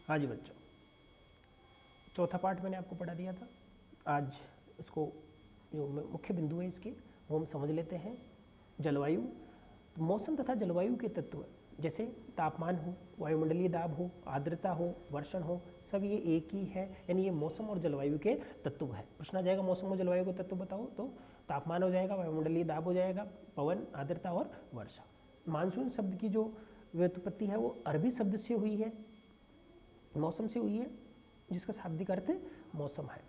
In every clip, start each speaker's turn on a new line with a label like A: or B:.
A: हाँ जी बच्चों, चौथा पार्ट मैंने आपको पढ़ा दिया था। आज इसको जो मुख्य बिंदु है इसके वो हम समझ लेते हैं। जलवायु, मौसम तथा जलवायु के तत्व जैसे तापमान हो, वायुमंडलीय दाब हो, आर्द्रता हो, वर्षण हो, सब ये एक ही है, यानी ये मौसम और जलवायु के तत्व है। प्रश्न आ जाएगा मौसम और जलवायु के तत्व बताओ, तो तापमान हो जाएगा, वायुमंडलीय दाब हो जाएगा, पवन, आर्द्रता और वर्षा। मानसून शब्द की जो व्युत्पत्ति है वो अरबी शब्द से हुई है, मौसम से हुई है, जिसका शाब्दिक अर्थ मौसम है।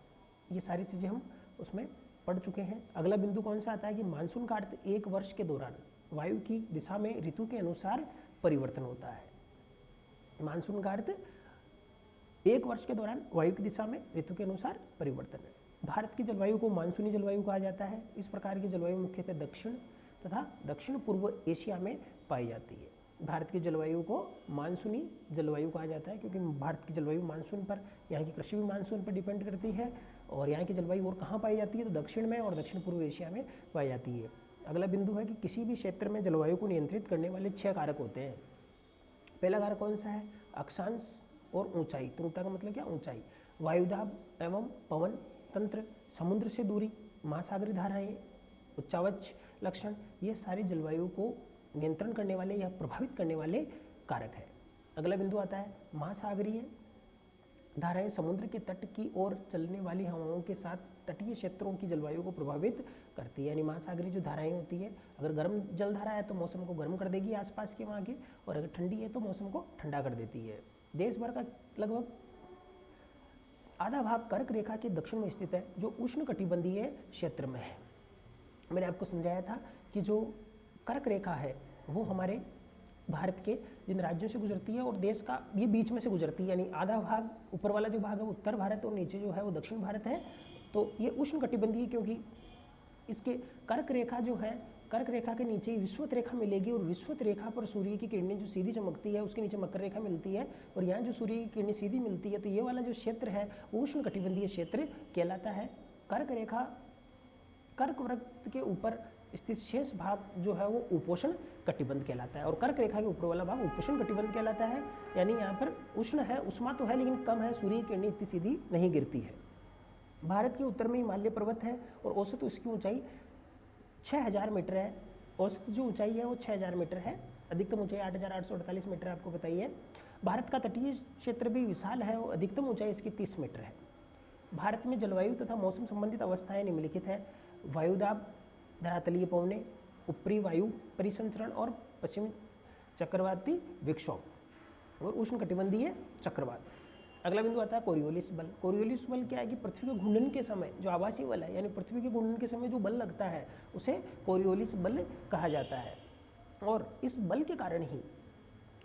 A: ये सारी चीज़ें हम उसमें पढ़ चुके हैं। अगला बिंदु कौन सा आता है कि मानसून का अर्थ एक वर्ष के दौरान वायु की दिशा में ऋतु के अनुसार परिवर्तन होता है। मानसून का अर्थ एक वर्ष के दौरान वायु की दिशा में ऋतु के अनुसार परिवर्तन है। भारत की जलवायु को मानसूनी जलवायु कहा जाता है। इस प्रकार की जलवायु मुख्यतः दक्षिण तथा दक्षिण पूर्व एशिया में पाई जाती है। भारत की जलवायु को मानसूनी जलवायु कहा जाता है क्योंकि भारत की जलवायु मानसून पर, यहाँ की कृषि भी मानसून पर डिपेंड करती है। और यहाँ की जलवायु और कहाँ पाई जाती है, तो दक्षिण में और दक्षिण पूर्व एशिया में पाई जाती है। अगला बिंदु है कि किसी भी क्षेत्र में जलवायु को नियंत्रित करने वाले 6 कारक होते हैं। पहला कारक कौन सा है, अक्षांश और ऊंचाई। तुंगता का मतलब क्या, ऊंचाई। वायुदाब एवं पवन तंत्र, समुद्र से दूरी, महासागरीय धाराएं, उच्चावच लक्षण, ये सारी जलवायु को नियंत्रण करने वाले या प्रभावित करने वाले कारक है। अगला बिंदु आता है महासागरीय धाराएं समुद्र के तट की ओर चलने वाली हवाओं के साथ तटीय क्षेत्रों की जलवायु को प्रभावित करती है। यानी महासागरीय जो धाराएं होती है, अगर गर्म जल धारा है तो मौसम को गर्म कर देगी आसपास के वहाँ के, और अगर ठंडी है तो मौसम को ठंडा कर देती है। देश भर का लगभग आधा भाग कर्क रेखा के दक्षिण में स्थित है, जो उष्ण कटिबंधीय क्षेत्र में है। मैंने आपको समझाया था कि जो कर्क रेखा है वो हमारे भारत के जिन राज्यों से गुजरती है और देश का ये बीच में से गुजरती है, यानी आधा भाग, ऊपर वाला जो भाग है वो उत्तर भारत और नीचे जो है वो दक्षिण भारत है। तो ये उष्ण कटिबंधीय, क्योंकि इसके कर्क रेखा जो है, कर्क रेखा के नीचे ही विषुवत रेखा मिलेगी और विषुवत रेखा पर सूर्य की किरणें जो सीधी चमकती है उसके नीचे मकर रेखा मिलती है, और यहाँ जो सूर्य की किरणें सीधी मिलती है तो ये वाला जो क्षेत्र है वो उष्ण कटिबंधीय क्षेत्र कहलाता है। कर्क रेखा, कर्क वृत्त के ऊपर स्थित शेष भाग जो है वो उपोष्ण कटिबंध कहलाता है, और कर्क रेखा के ऊपर वाला भाग उपोष्ण कटिबंध कहलाता है। यानी यहाँ पर उष्ण है, उष्मा तो है लेकिन कम है, सूर्य की किरणें इतनी सीधी नहीं गिरती है। भारत के उत्तर में हिमालय पर्वत है और औसत उसकी ऊंचाई 6000 मीटर है। औसत जो ऊंचाई है वो 6000 मीटर है, अधिकतम ऊंचाई 8848 मीटर आपको बताई है। भारत का तटीय क्षेत्र भी विशाल है और अधिकतम ऊंचाई इसकी 30 मीटर है। भारत में जलवायु तथा मौसम संबंधित अवस्थाएं निम्नलिखित है। वायुदाब, धरातलीय पवनें, ऊपरी वायु परिसंचरण और पश्चिमी चक्रवाती विक्षोभ और उष्ण कटिबंधीय चक्रवात। अगला बिंदु आता है कोरियोलिस बल। कोरियोलिस बल क्या है कि पृथ्वी के घूर्णन के समय जो आभासी बल है, यानी पृथ्वी के घूर्णन के समय जो बल लगता है उसे कोरियोलिस बल कहा जाता है। और इस बल के कारण ही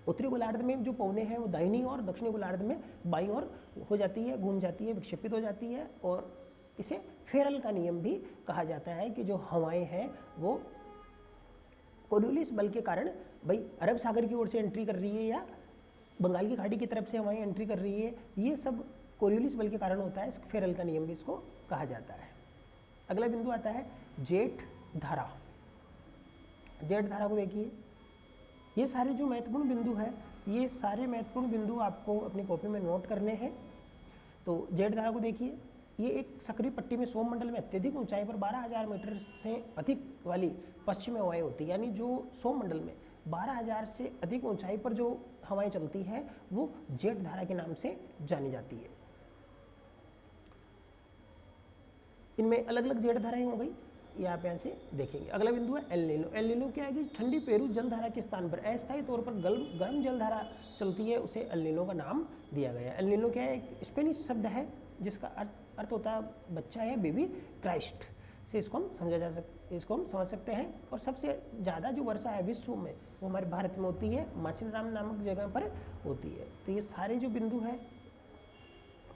A: उत्तरी गोलार्ध में जो पवनें हैं वो दाहिनी और दक्षिणी गोलार्ध में बाईं ओर हो जाती है, घूम जाती है, विक्षेपित हो जाती है। और इसे फेरल का नियम भी कहा जाता है कि जो हवाएं हैं वो कोरियोलिस बल के कारण, भाई अरब सागर की ओर से एंट्री कर रही है या बंगाल की खाड़ी की तरफ से हवाएं एंट्री कर रही है, ये सब कोरियोलिस बल के कारण होता है। फेरल का नियम भी इसको कहा जाता है। अगला बिंदु आता है जेठ धारा। जेठ धारा को देखिए, ये सारे जो महत्वपूर्ण बिंदु है, ये सारे महत्वपूर्ण बिंदु आपको अपनी कॉपी में नोट करने हैं। तो जेठ धारा को देखिए, ये एक सक्रिय पट्टी में सोम मंडल में अत्यधिक ऊंचाई पर 12000 मीटर से अधिक वाली पश्चिमी हवाएं होती है। यानी जो सोम मंडल में 12000 से अधिक ऊंचाई पर जो हवाएं चलती हैं वो जेठ धारा के नाम से जानी जाती है। इनमें अलग अलग जेठ धाराएं हो गई, ये आप यहाँ से देखेंगे। अगला बिंदु है एल नीनो। एल नीनो क्या है कि ठंडी पेरू जलधारा के स्थान पर अस्थायी तौर पर गर्म जलधारा चलती है, उसे एल नीनो का नाम दिया गया है। एल नीनो क्या है, एक स्पेनिश शब्द है जिसका अर्थ होता है बच्चा है, बेबी क्राइस्ट से इसको हम समझ सकते हैं। और सबसे ज़्यादा जो वर्षा है विश्व में वो हमारे भारत में होती है, मासिनराम नामक जगह पर होती है। तो ये सारे जो बिंदु हैं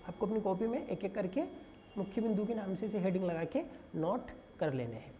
A: आपको अपनी कॉपी में एक एक करके मुख्य बिंदु के नाम से इसे हेडिंग लगा के नोट कर लेने हैं।